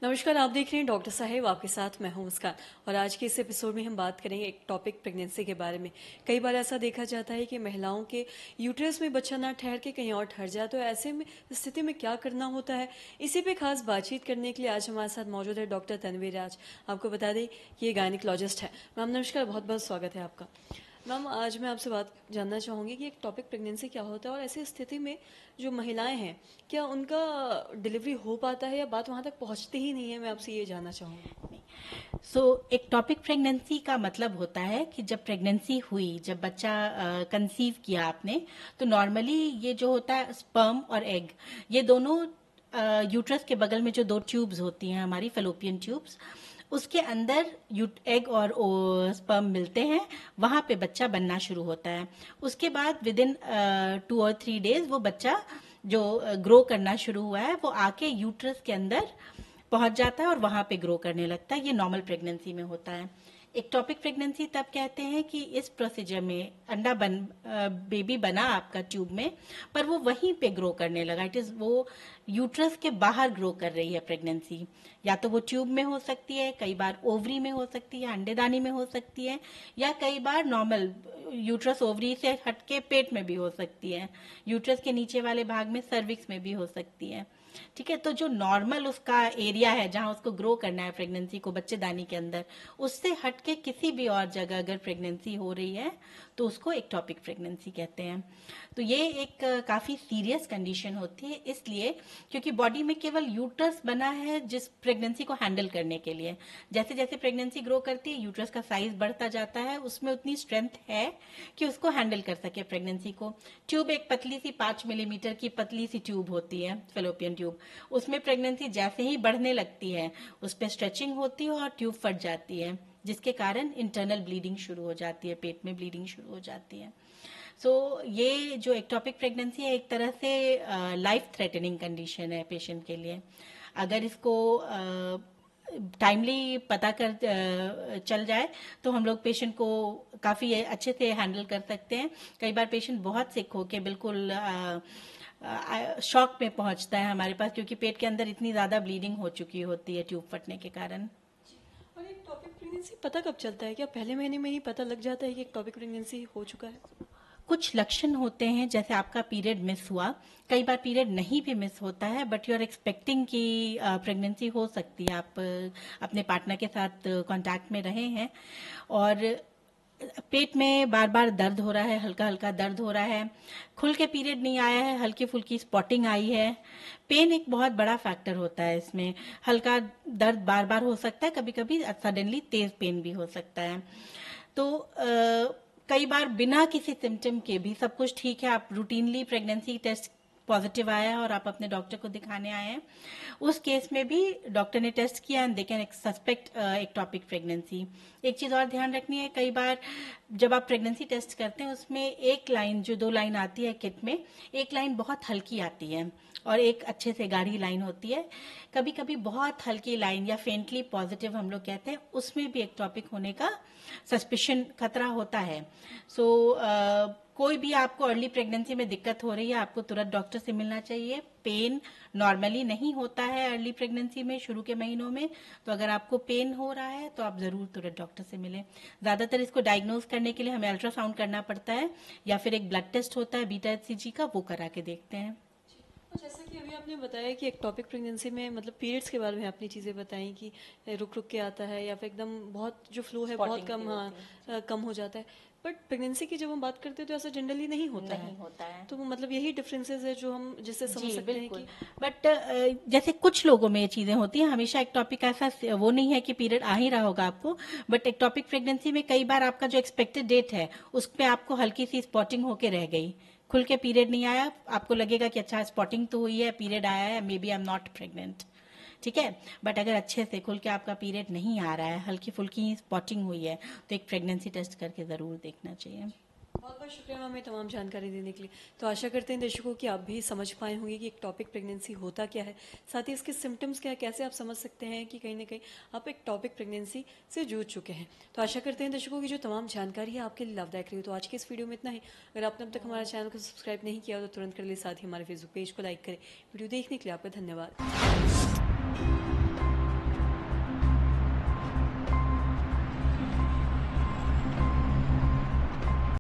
नमस्कार, आप देख रहे हैं डॉक्टर साहेब, आपके साथ मैं हूं मुस्कान। और आज के इस एपिसोड में हम बात करेंगे एक टॉपिक प्रेगनेंसी के बारे में। कई बार ऐसा देखा जाता है कि महिलाओं के यूट्रस में बच्चा ना ठहर के कहीं और ठहर जाए, तो ऐसे में स्थिति में क्या करना होता है, इसी पे खास बातचीत करने के लिए आज हमारे साथ मौजूद है डॉक्टर तन्वी राज। आपको बता दें कि ये गायनिकोलॉजिस्ट है। मैम नमस्कार, बहुत बहुत स्वागत है आपका। मैम आज मैं आपसे बात जानना चाहूँगी कि एक टॉपिक प्रेगनेंसी क्या होता है और ऐसी स्थिति में जो महिलाएं हैं क्या उनका डिलीवरी हो पाता है या बात वहाँ तक पहुँचती ही नहीं है, मैं आपसे ये जानना चाहूँगी। एक टॉपिक प्रेगनेंसी का मतलब होता है कि जब प्रेगनेंसी हुई, जब बच्चा कंसीव किया आपने, तो नॉर्मली ये जो होता है स्पर्म और एग, ये दोनों यूट्रस के बगल में जो दो ट्यूब्स होती हैं हमारी फेलोपियन ट्यूब्स, उसके अंदर एग और स्पर्म मिलते हैं, वहां पे बच्चा बनना शुरू होता है। उसके बाद विद इन 2 और 3 डेज वो बच्चा जो ग्रो करना शुरू हुआ है वो आके यूट्रस के अंदर पहुंच जाता है और वहां पे ग्रो करने लगता है। ये नॉर्मल प्रेगनेंसी में होता है। एक्टोपिक प्रेगनेंसी तब कहते हैं कि इस प्रोसीजर में बेबी बना आपका ट्यूब में, पर वो वहीं पे ग्रो करने लगा। इट इज वो यूट्रस के बाहर ग्रो कर रही है प्रेगनेंसी। या तो वो ट्यूब में हो सकती है, कई बार ओवरी में हो सकती है, अंडेदानी में हो सकती है, या कई बार नॉर्मल यूट्रस ओवरी से हटके पेट में भी हो सकती है, यूट्रस के नीचे वाले भाग में सर्विक्स में भी हो सकती है। ठीक है, तो जो नॉर्मल उसका एरिया है जहां उसको ग्रो करना है प्रेगनेंसी को बच्चेदानी के अंदर, उससे हटके किसी भी और जगह अगर प्रेगनेंसी हो रही है तो उसको एक्टोपिक प्रेगनेंसी कहते हैं। तो ये एक काफी सीरियस कंडीशन होती है, इसलिए क्योंकि बॉडी में केवल यूट्रस बना है जिस प्रेगनेंसी को हैंडल करने के लिए। जैसे जैसे प्रेगनेंसी ग्रो करती है यूट्रस का साइज बढ़ता जाता है, उसमें उतनी स्ट्रेंथ है कि उसको हैंडल कर सके प्रेगनेंसी को। ट्यूब एक पतली सी 5 मिलीमीटर की पतली सी ट्यूब होती है, फेलोपियन ट्यूब। उसमें प्रेगनेंसी जैसे ही बढ़ने लगती है उस पर स्ट्रेचिंग होती है और ट्यूब फट जाती है, जिसके कारण इंटरनल ब्लीडिंग शुरू हो जाती है, पेट में ब्लीडिंग शुरू हो जाती है। ये जो एक्टोपिक प्रेगनेंसी है एक तरह से लाइफ थ्रेटनिंग कंडीशन है पेशेंट के लिए। अगर इसको टाइमली पता कर चल जाए तो हम लोग पेशेंट को काफी अच्छे से हैंडल कर सकते हैं। कई बार पेशेंट बहुत सिक होके बिल्कुल शॉक में पहुंचता है हमारे पास, क्योंकि पेट के अंदर इतनी ज्यादा ब्लीडिंग हो चुकी होती है ट्यूब फटने के कारण। और एक टॉपिक प्रेगनेंसी पता कब चलता है? क्या पहले महीने में ही पता लग जाता है कि एक टॉपिक प्रेगनेंसी हो चुका है? कुछ लक्षण होते हैं, जैसे आपका पीरियड मिस हुआ, कई बार पीरियड नहीं भी मिस होता है, बट यू आर एक्सपेक्टिंग कि प्रेगनेंसी हो सकती है, आप अपने पार्टनर के साथ कांटेक्ट में रहे हैं और पेट में बार बार दर्द हो रहा है, हल्का हल्का दर्द हो रहा है, खुल के पीरियड नहीं आया है, हल्की फुल्की स्पॉटिंग आई है। पेन एक बहुत बड़ा फैक्टर होता है इसमें। हल्का दर्द बार बार हो सकता है, कभी कभी सडनली तेज पेन भी हो सकता है। तो कई बार बिना किसी सिम्टम के भी सब कुछ ठीक है, आप रूटीनली प्रेगनेंसी टेस्ट पॉजिटिव आया है और आप अपने डॉक्टर को दिखाने आए हैं, उस केस में भी डॉक्टर ने टेस्ट किया and they can suspect ectopic pregnancy. एक चीज और ध्यान रखनी है, कई बार जब आप प्रेगनेंसी टेस्ट करते हैं उसमें एक लाइन, जो 2 लाइन आती है किट में, एक लाइन बहुत हल्की आती है और एक अच्छे से गाढ़ी लाइन होती है। कभी कभी बहुत हल्की लाइन या फेंटली पॉजिटिव हम लोग कहते हैं, उसमें भी एक्टोपिक होने का सस्पिशन खतरा होता है। कोई भी आपको अर्ली प्रेगनेंसी में दिक्कत हो रही है, आपको तुरंत डॉक्टर से मिलना चाहिए। पेन नॉर्मली नहीं होता है अर्ली प्रेगनेंसी में, शुरू के महीनों में, तो अगर आपको पेन हो रहा है तो आप जरूर तुरंत डॉक्टर से मिलें। ज्यादातर इसको डायग्नोज करने के लिए हमें अल्ट्रासाउंड करना पड़ता है या फिर एक ब्लड टेस्ट होता है बीटा HCG का, वो करा के देखते हैं। जैसा कि अभी आपने बताया कि एक टॉपिक प्रेगनेंसी में मतलब पीरियड्स के बारे में आपने चीज़ें बताई कि रुक रुक के आता है या फिर एकदम बहुत जो फ्लो है बहुत कम, हाँ कम हो जाता है। बट प्रेगनेंसी की जब हम बात करते हैं तो ऐसा जनरली नहीं होता है। तो मतलब यही डिफरेंसेस है जो हम जिससे समझ सकते हैं कि बट जैसे कुछ लोगों में ये चीजें होती हैं, हमेशा एक टॉपिक ऐसा वो नहीं है कि पीरियड आ ही रहा होगा आपको, बट एक टॉपिक प्रेगनेंसी में कई बार आपका जो एक्सपेक्टेड डेट है उस पर आपको हल्की सी स्पॉटिंग होके रह गई, खुल के पीरियड नहीं आया, आपको लगेगा कि अच्छा स्पॉटिंग तो हुई है, पीरियड आया है, maybe I am not pregnant. ठीक है, बट अगर अच्छे से खुल के आपका पीरियड नहीं आ रहा है, हल्की फुल्की स्पॉटिंग हुई है, तो एक प्रेगनेंसी टेस्ट करके जरूर देखना चाहिए। बहुत बहुत शुक्रिया मैम, हमें तमाम जानकारी देने के लिए। तो आशा करते हैं दर्शकों कि आप भी समझ पाए होंगे कि एक टॉपिक प्रेगनेंसी होता क्या है, साथ ही इसके सिम्टम्स क्या है, कैसे आप समझ सकते हैं कि कहीं ना कहीं आप एक टॉपिक प्रेगनेंसी से जूझ चुके हैं। तो आशा करते हैं दर्शकों की जो तमाम जानकारी है आपके लिए लाभदायक रही हो। तो आज के इस वीडियो में इतना ही। अगर आपने अब तक हमारे चैनल को सब्सक्राइब नहीं किया तो तुरंत कर ले, साथ ही हमारे फेसबुक पेज को लाइक करें। वीडियो देखने के लिए आपका धन्यवाद।